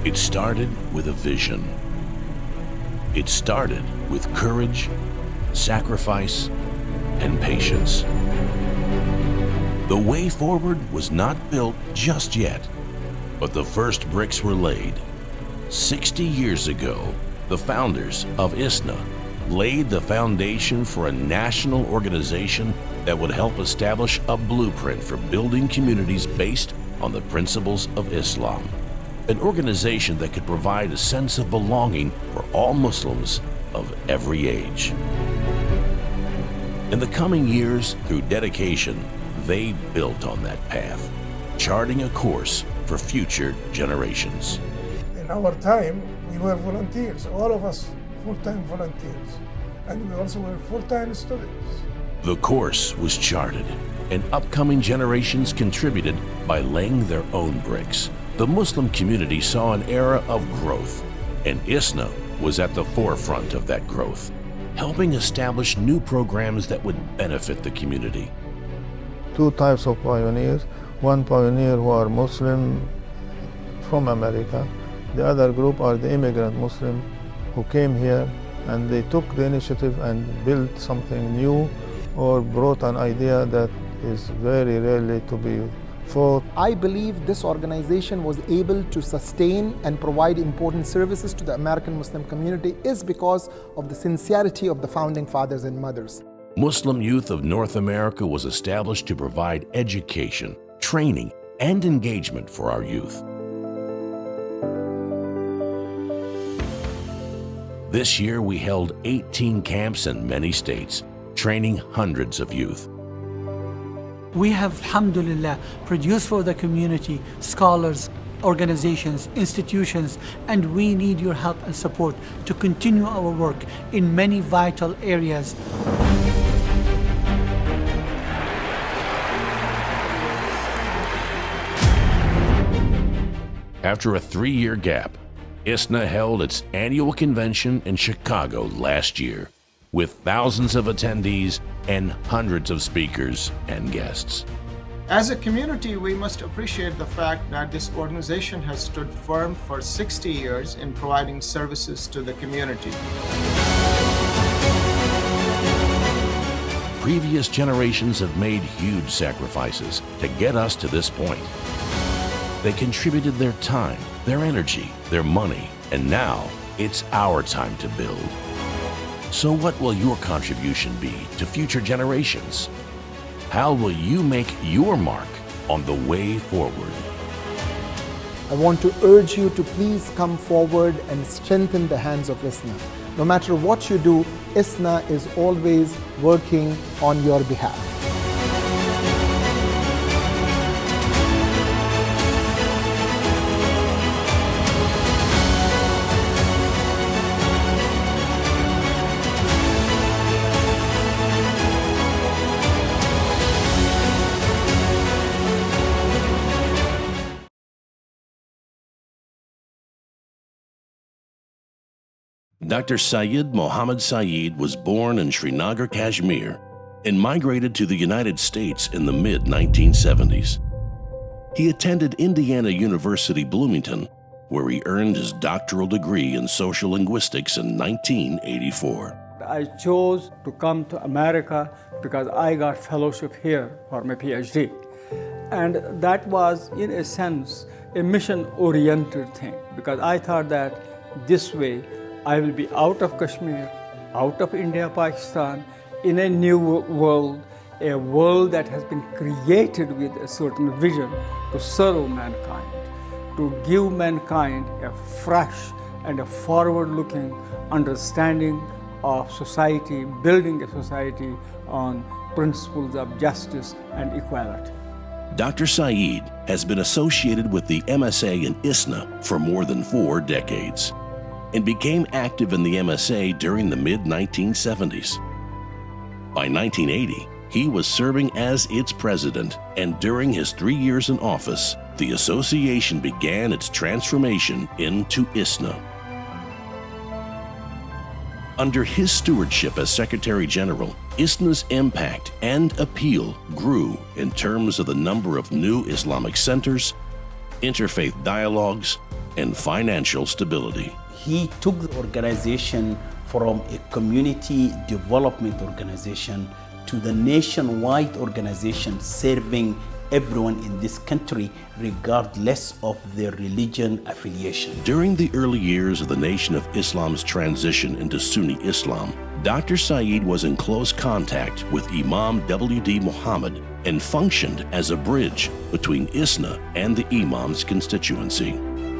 It started with a vision. It started with courage, sacrifice, and patience. The way forward was not built just yet, but the first bricks were laid. 60 years ago, the founders of ISNA laid the foundation for a national organization that would help establish a blueprint for building communities based on the principles of Islam. An organization that could provide a sense of belonging for all Muslims of every age. In the coming years, through dedication, they built on that path, charting a course for future generations. In our time, we were volunteers, all of us full-time volunteers, and we also were full-time students. The course was charted, and upcoming generations contributed by laying their own bricks. The Muslim community saw an era of growth, and ISNA was at the forefront of that growth, helping establish new programs that would benefit the community. Two types of pioneers. One pioneer who are Muslim from America. The other group are the immigrant Muslim who came here and they took the initiative and built something new or brought an idea that is very rarely to be fought. I believe this organization was able to sustain and provide important services to the American Muslim community is because of the sincerity of the founding fathers and mothers. Muslim Youth of North America was established to provide education, training, and engagement for our youth. This year, we held 18 camps in many states, training hundreds of youth. We have, alhamdulillah, produced for the community scholars, organizations, institutions, and we need your help and support to continue our work in many vital areas. After a 3-year gap, ISNA held its annual convention in Chicago last year, with thousands of attendees and hundreds of speakers and guests. As a community, we must appreciate the fact that this organization has stood firm for 60 years in providing services to the community. Previous generations have made huge sacrifices to get us to this point. They contributed their time, their energy, their money, and now it's our time to build. So what will your contribution be to future generations? How will you make your mark on the way forward? I want to urge you to please come forward and strengthen the hands of ISNA. No matter what you do, ISNA is always working on your behalf. Dr. Sayyid Mohammed Syeed was born in Srinagar, Kashmir, and migrated to the United States in the mid-1970s. He attended Indiana University, Bloomington, where he earned his doctoral degree in social linguistics in 1984. I chose to come to America because I got fellowship here for my PhD. And that was, in a sense, a mission-oriented thing, because I thought that this way I will be out of Kashmir, out of India, Pakistan, in a new world, a world that has been created with a certain vision to serve mankind, to give mankind a fresh and a forward-looking understanding of society, building a society on principles of justice and equality. Dr. Syeed has been associated with the MSA and ISNA for more than 4 decades and became active in the MSA during the mid-1970s. By 1980, he was serving as its president, and during his 3 years in office, the association began its transformation into ISNA. Under his stewardship as Secretary General, ISNA's impact and appeal grew in terms of the number of new Islamic centers, interfaith dialogues, and financial stability. He took the organization from a community development organization to the nationwide organization serving everyone in this country regardless of their religion affiliation. During the early years of the Nation of Islam's transition into Sunni Islam, Dr. Syeed was in close contact with Imam W.D. Muhammad and functioned as a bridge between ISNA and the Imam's constituency.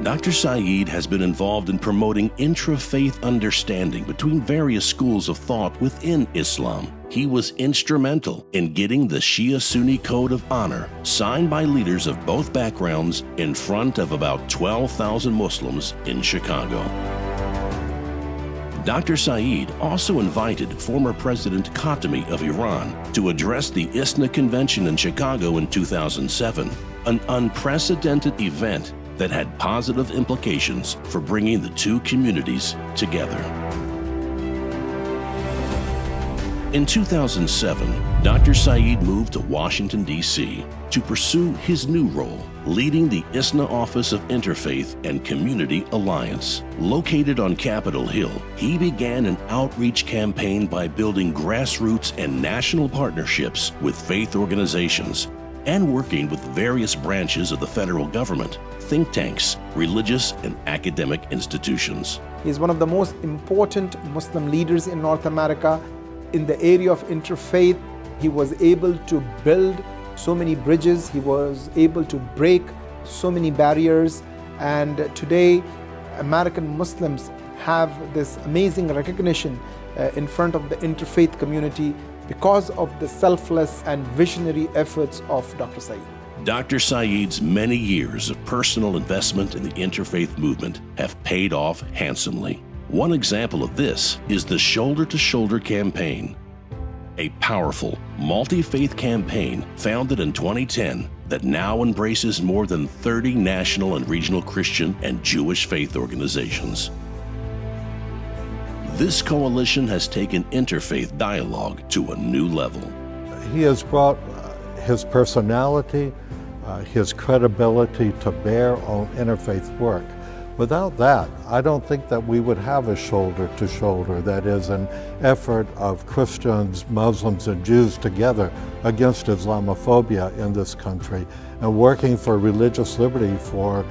Dr. Syeed has been involved in promoting intra-faith understanding between various schools of thought within Islam. He was instrumental in getting the Shia-Sunni Code of Honor signed by leaders of both backgrounds in front of about 12,000 Muslims in Chicago. Dr. Syeed also invited former President Khatami of Iran to address the ISNA convention in Chicago in 2007, an unprecedented event that had positive implications for bringing the two communities together. In 2007, Dr. Syeed moved to Washington, D.C. to pursue his new role, leading the ISNA Office of Interfaith and Community Alliance. Located on Capitol Hill, he began an outreach campaign by building grassroots and national partnerships with faith organizations and working with various branches of the federal government, think tanks, religious and academic institutions. He's one of the most important Muslim leaders in North America. In the area of interfaith, he was able to build so many bridges, he was able to break so many barriers, and today American Muslims have this amazing recognition in front of the interfaith community because of the selfless and visionary efforts of Dr. Syeed. Dr. Syeed's many years of personal investment in the interfaith movement have paid off handsomely. One example of this is the Shoulder to Shoulder campaign, a powerful, multi-faith campaign founded in 2010 that now embraces more than 30 national and regional Christian and Jewish faith organizations. This coalition has taken interfaith dialogue to a new level. He has brought his personality, his credibility to bear on interfaith work. Without that, I don't think that we would have a shoulder to shoulder, that is an effort of Christians, Muslims, and Jews together against Islamophobia in this country and working for religious liberty for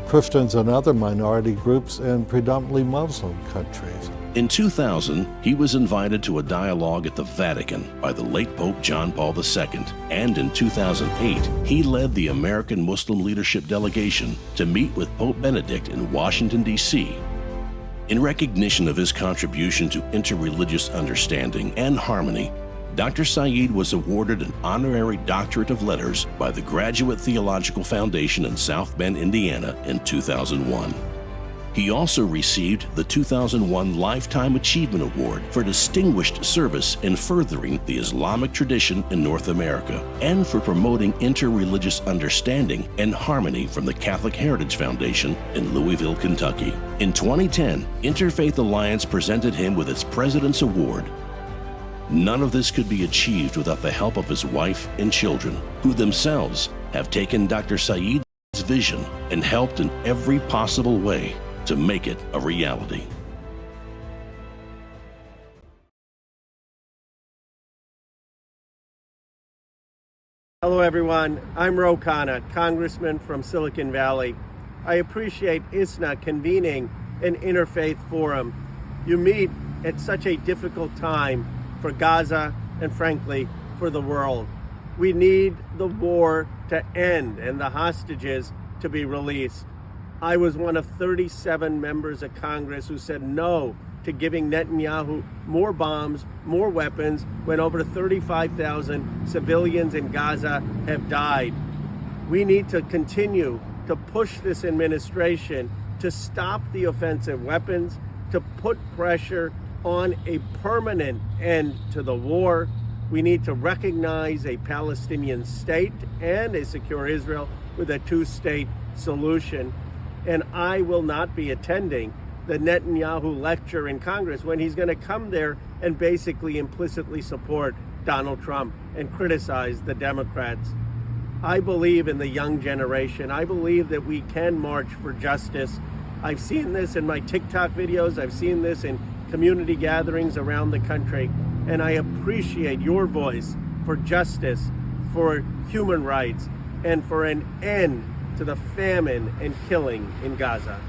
Christians and other minority groups in predominantly Muslim countries. In 2000, he was invited to a dialogue at the Vatican by the late Pope John Paul II, and in 2008, he led the American Muslim leadership delegation to meet with Pope Benedict in Washington, D.C. In recognition of his contribution to interreligious understanding and harmony, Dr. Syeed was awarded an honorary doctorate of letters by the Graduate Theological Foundation in South Bend, Indiana in 2001. He also received the 2001 Lifetime Achievement Award for distinguished service in furthering the Islamic tradition in North America and for promoting interreligious understanding and harmony from the Catholic Heritage Foundation in Louisville, Kentucky. In 2010, Interfaith Alliance presented him with its President's Award. None of this could be achieved without the help of his wife and children, who themselves have taken Dr. Syeed's vision and helped in every possible way to make it a reality. Hello everyone, I'm Ro Khanna, Congressman from Silicon Valley. I appreciate ISNA convening an interfaith forum. You meet at such a difficult time for Gaza and frankly for the world. We need the war to end and the hostages to be released. I was one of 37 members of Congress who said no to giving Netanyahu more bombs, more weapons, when over 35,000 civilians in Gaza have died. We need to continue to push this administration to stop the offensive weapons, to put pressure on a permanent end to the war. We need to recognize a Palestinian state and a secure Israel with a two-state solution. And I will not be attending the Netanyahu lecture in Congress when he's going to come there and basically implicitly support Donald Trump and criticize the Democrats. I believe in the young generation. I believe that we can march for justice I've seen this in my TikTok videos, I've seen this in community gatherings around the country, and I appreciate your voice for justice, for human rights, and for an end to the famine and killing in Gaza.